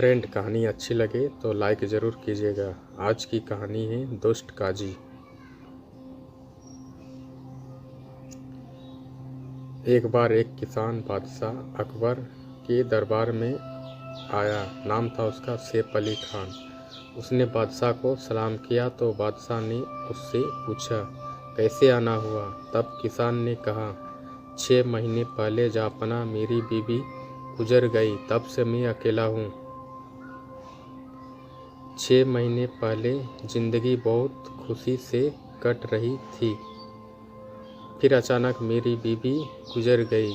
Friend, कहानी अच्छी लगे तो लाइक ज़रूर कीजिएगा। आज की कहानी है दुष्ट काजी। एक बार एक किसान बादशाह अकबर के दरबार में आया। नाम था उसका सैफ अली खान। उसने बादशाह को सलाम किया तो बादशाह ने उससे पूछा, कैसे आना हुआ? तब किसान ने कहा, 6 महीने पहले जापना मेरी बीवी गुजर गई, तब से मैं अकेला हूँ। 6 महीने पहले जिंदगी बहुत खुशी से कट रही थी, फिर अचानक मेरी बीवी गुजर गई।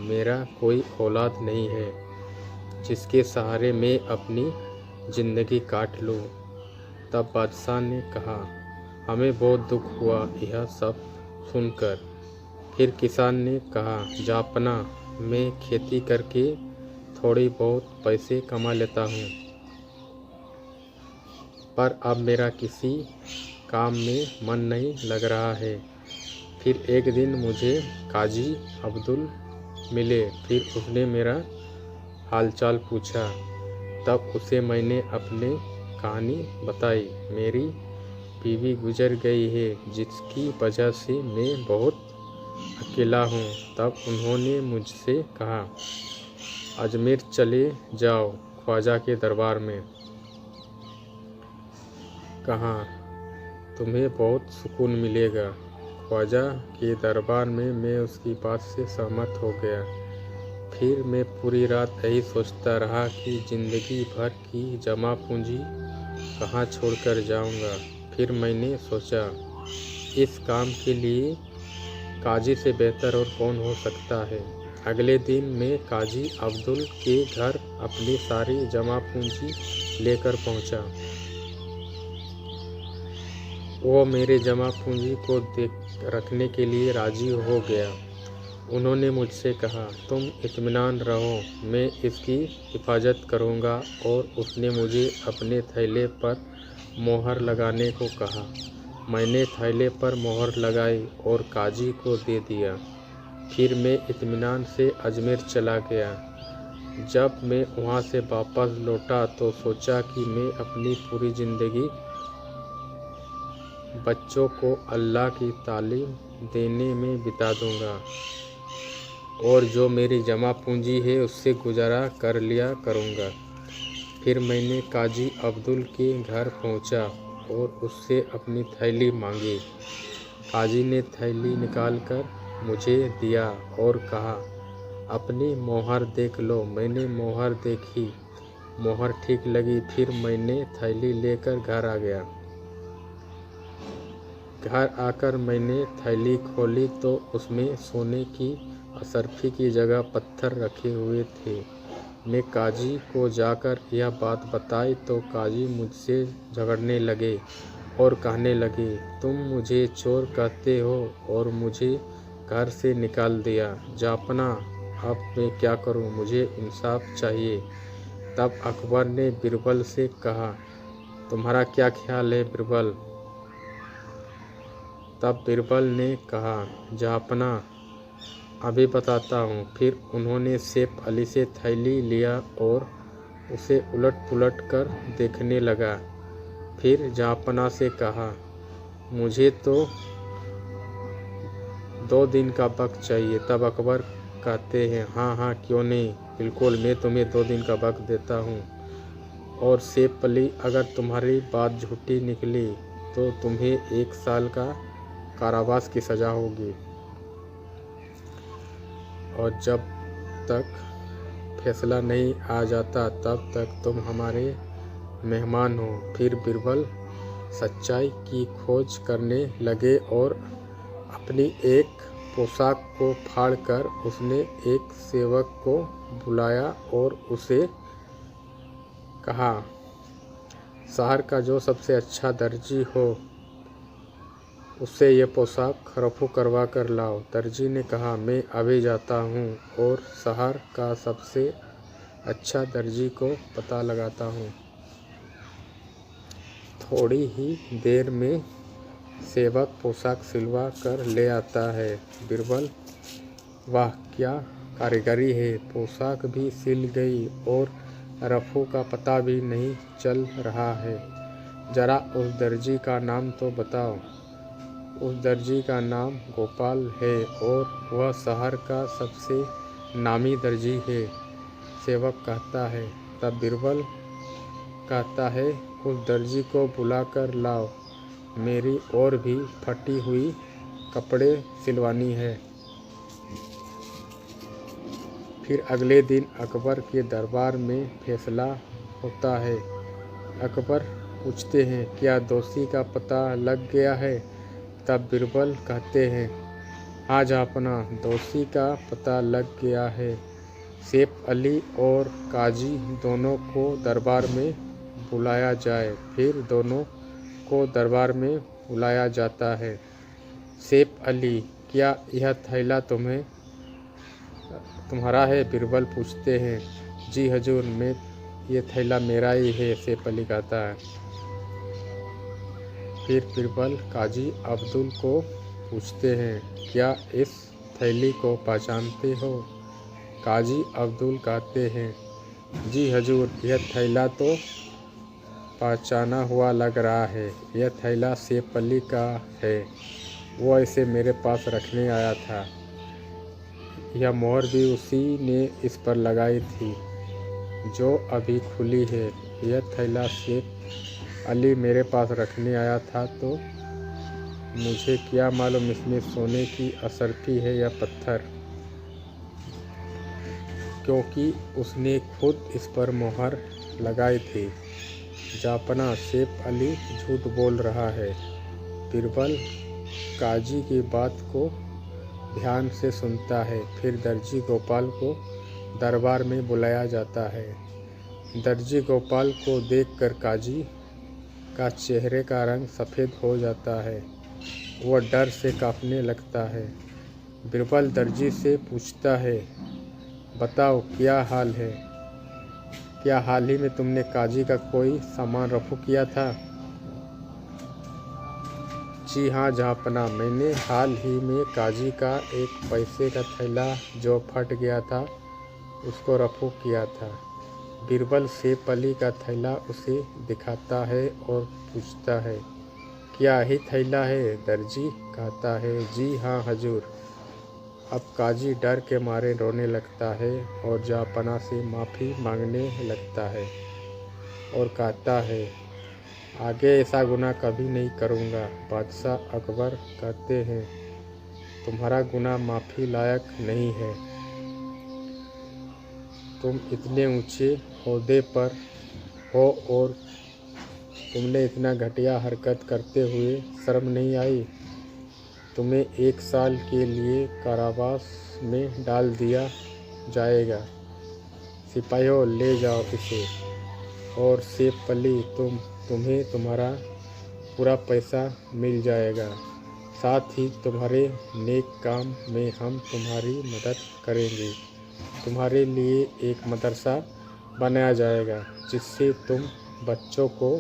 मेरा कोई औलाद नहीं है जिसके सहारे मैं अपनी जिंदगी काट लूँ। तब बादशाह ने कहा, हमें बहुत दुख हुआ यह सब सुनकर। फिर किसान ने कहा, जापना मैं खेती करके थोड़ी बहुत पैसे कमा लेता हूँ, पर अब मेरा किसी काम में मन नहीं लग रहा है। फिर एक दिन मुझे काजी अब्दुल मिले। फिर उसने मेरा हालचाल पूछा। तब उसे मैंने अपनी कहानी बताई। मेरी बीवी गुजर गई है जिसकी वजह से मैं बहुत अकेला हूँ। तब उन्होंने मुझसे कहा, अजमेर चले जाओ, ख्वाजा के दरबार में। कहा, तुम्हें बहुत सुकून मिलेगा। ख्वाजा के दरबार में मैं उसकी बात से सहमत हो गया। फिर मैं पूरी रात यही सोचता रहा कि ज़िंदगी भर की जमा पूंजी कहाँ छोड़कर जाऊंगा। फिर मैंने सोचा, इस काम के लिए काजी से बेहतर और कौन हो सकता है। अगले दिन मैं काजी अब्दुल के घर अपनी सारी जमा पूंजी लेकर पहुंचा। वो मेरे जमा पूंजी को देख रखने के लिए राजी हो गया। उन्होंने मुझसे कहा, तुम इत्मीनान रहो, मैं इसकी हिफाजत करूंगा। और उसने मुझे अपने थैले पर मोहर लगाने को कहा। मैंने थैले पर मोहर लगाई और काजी को दे दिया। फिर मैं इत्मीनान से अजमेर चला गया। जब मैं वहां से वापस लौटा तो सोचा कि मैं अपनी पूरी ज़िंदगी बच्चों को अल्लाह की तालीम देने में बिता दूंगा और जो मेरी जमा पूंजी है उससे गुजारा कर लिया करूंगा। फिर मैंने काजी अब्दुल के घर पहुंचा और उससे अपनी थैली मांगी। काजी ने थैली निकालकर मुझे दिया और कहा, अपनी मोहर देख लो। मैंने मोहर देखी, मोहर ठीक लगी। फिर मैंने थैली लेकर घर आ गया। घर आकर मैंने थैली खोली तो उसमें सोने की असरफी की जगह पत्थर रखे हुए थे। मैं काजी को जाकर यह बात बताई तो काजी मुझसे झगड़ने लगे और कहने लगे, तुम मुझे चोर कहते हो और मुझे घर से निकाल दिया। जापना, अब मैं क्या करूं? मुझे इंसाफ चाहिए। तब अकबर ने बिरबल से कहा, तुम्हारा क्या ख्याल है बिरबल? तब बिरबल ने कहा, जापना, अभी बताता हूँ। फिर उन्होंने सैफ अली से थैली लिया और उसे उलट पुलट कर देखने लगा। फिर जापना से कहा, मुझे तो 2 दिन का वक्त चाहिए। तब अकबर कहते हैं, हाँ हाँ, क्यों नहीं, बिल्कुल, मैं तुम्हें 2 दिन का वक्त देता हूँ। और सैफ अली, अगर तुम्हारी बात झूठी निकली तो तुम्हें 1 साल का कारावास की सज़ा होगी और जब तक फैसला नहीं आ जाता तब तक तुम हमारे मेहमान हो। फिर बिरबल सच्चाई की खोज करने लगे और अपनी एक पोशाक को फाड़कर उसने एक सेवक को बुलाया और उसे कहा, शहर का जो सबसे अच्छा दर्जी हो उससे ये पोशाक रफू करवा कर लाओ। दर्जी ने कहा, मैं अभी जाता हूँ और शहर का सबसे अच्छा दर्जी को पता लगाता हूँ। थोड़ी ही देर में सेवक पोशाक सिलवा कर ले आता है। बिरबल, वाह क्या कारीगरी है! पोशाक भी सिल गई और रफू का पता भी नहीं चल रहा है। जरा उस दर्जी का नाम तो बताओ। उस दर्जी का नाम गोपाल है और वह शहर का सबसे नामी दर्जी है। सेवक कहता है। तब बीरबल कहता है, उस दर्जी को बुलाकर लाओ, मेरी और भी फटी हुई कपड़े सिलवानी है। फिर अगले दिन अकबर के दरबार में फैसला होता है। अकबर पूछते हैं, क्या दोषी का पता लग गया है? तब बीरबल कहते हैं, हाँ जहाँपना, दोषी का पता लग गया है। सैफ अली और काजी दोनों को दरबार में बुलाया जाए। फिर दोनों को दरबार में बुलाया जाता है। सैफ अली, क्या यह थैला तुम्हारा है? बीरबल पूछते हैं, जी हजूर, ये थैला मेरा ही है, सैफ अली कहता है। फिर बीरबल काजी अब्दुल को पूछते हैं, क्या इस थैली को पहचानते हो? काजी अब्दुल कहते हैं, जी हजूर, यह थैला तो पहचाना हुआ लग रहा है। यह थैला सैफ अली का है, वो इसे मेरे पास रखने आया था। यह मोहर भी उसी ने इस पर लगाई थी, जो अभी खुली है। यह थैला सैफ अली मेरे पास रखने आया था, तो मुझे क्या मालूम इसमें सोने की असरफी है या पत्थर, क्योंकि उसने खुद इस पर मोहर लगाई थी। जापना, सैफ अली झूठ बोल रहा है। बीरबल काजी की बात को ध्यान से सुनता है। फिर दर्जी गोपाल को दरबार में बुलाया जाता है। दर्जी गोपाल को देखकर काजी का चेहरे का रंग सफ़ेद हो जाता है। वह डर से कांपने लगता है। बीरबल दर्जी से पूछता है, बताओ क्या हाल है? क्या हाल ही में तुमने काजी का कोई सामान रफू किया था? जी हाँ जहाँपना, मैंने हाल ही में काजी का एक पैसे का थैला जो फट गया था, उसको रफू किया था। बीरबल सैफ अली का थैला उसे दिखाता है और पूछता है, क्या ही थैला है? दर्जी कहता है, जी हाँ हजूर। अब काजी डर के मारे रोने लगता है और जहाँपना से माफ़ी मांगने लगता है और कहता है, आगे ऐसा गुनाह कभी नहीं करूँगा। बादशाह अकबर कहते हैं, तुम्हारा गुनाह माफ़ी लायक नहीं है। तुम इतने ऊंचे ओहदे पर हो और तुमने इतना घटिया हरकत करते हुए शर्म नहीं आई? तुम्हें 1 साल के लिए कारावास में डाल दिया जाएगा। सिपाहियों, ले जाओ इसे। और सैफ अली, तुम्हें तुम्हारा पूरा पैसा मिल जाएगा। साथ ही तुम्हारे नेक काम में हम तुम्हारी मदद करेंगे। तुम्हारे लिए एक मदरसा बनाया जाएगा, जिससे तुम बच्चों को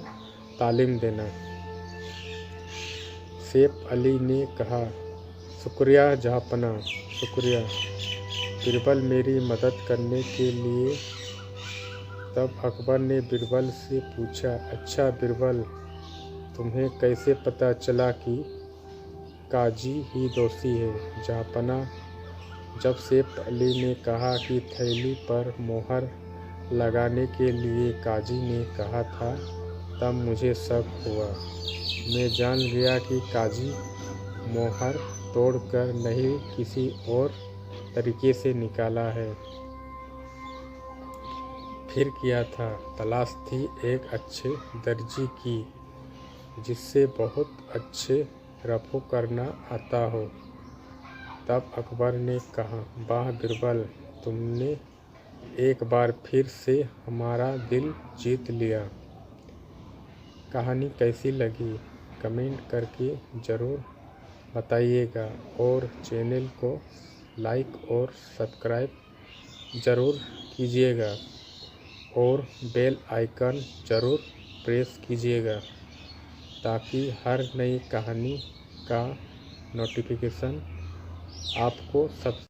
तालीम देना। सैफ अली ने कहा, शुक्रिया जहाँपना, शुक्रिया। बीरबल मेरी मदद करने के लिए। तब अकबर ने बीरबल से पूछा, अच्छा बीरबल, तुम्हें कैसे पता चला कि काजी ही दोषी है? जहाँपना, जब सैफ अली ने कहा कि थैली पर मोहर लगाने के लिए काजी ने कहा था, तब मुझे शक हुआ। मैं जान गया कि काजी मोहर तोड़कर नहीं, किसी और तरीके से निकाला है। फिर किया था, तलाश थी एक अच्छे दर्जी की, जिससे बहुत अच्छे रफू करना आता हो। तब अकबर ने कहा, वाह बीरबल, तुमने एक बार फिर से हमारा दिल जीत लिया। कहानी कैसी लगी कमेंट करके ज़रूर बताइएगा और चैनल को लाइक और सब्सक्राइब ज़रूर कीजिएगा और बेल आइकन ज़रूर प्रेस कीजिएगा, ताकि हर नई कहानी का नोटिफिकेशन आपको सब